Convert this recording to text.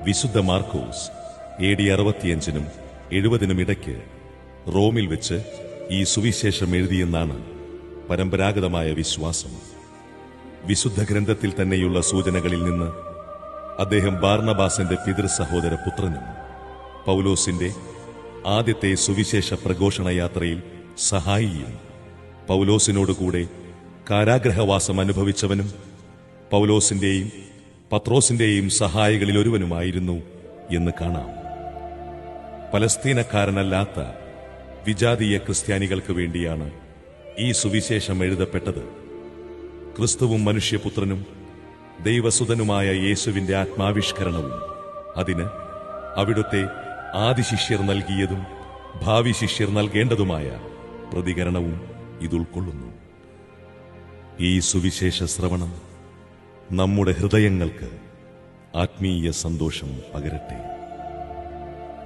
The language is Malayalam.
വിശുദ്ധ മാർക്കോസ് AD 65 70 ഇടയ്ക്ക് റോമിൽ വെച്ച് ഈ സുവിശേഷം എഴുതിയെന്നാണ് പരമ്പരാഗതമായ വിശ്വാസം. വിശുദ്ധ ഗ്രന്ഥത്തിൽ തന്നെയുള്ള സൂചനകളിൽ നിന്ന് അദ്ദേഹം ബാർണബാസിന്റെ പിതൃസഹോദര പുത്രനും പൗലോസിന്റെ ആദ്യത്തെ സുവിശേഷ പ്രഘോഷണ യാത്രയിൽ സഹായിയും പൗലോസിനോടുകൂടെ കാരാഗ്രഹവാസം അനുഭവിച്ചവനും പൗലോസിന്റെയും പത്രോസിന്റെയും സഹായികളിൽ ഒരുവനുമായിരുന്നു എന്ന് കാണാം. പലസ്തീനക്കാരനല്ലാത്ത വിജാതീയ ക്രിസ്ത്യാനികൾക്ക് വേണ്ടിയാണ് ഈ സുവിശേഷം എഴുതപ്പെട്ടത്. ക്രിസ്തുവും മനുഷ്യപുത്രനും ദൈവസുതനുമായ യേശുവിന്റെ ആത്മാവിഷ്കരണവും അതിന് അവിടുത്തെ ആദിശിഷ്യർ നൽകിയതും ഭാവി ശിഷ്യർ നൽകേണ്ടതുമായ പ്രതികരണവും ഇതുൾക്കൊള്ളുന്നു. ഈ സുവിശേഷ ശ്രവണം നമ്മുടെ ഹൃദയങ്ങൾക്ക് ആത്മീയ സന്തോഷം പകരട്ടെ.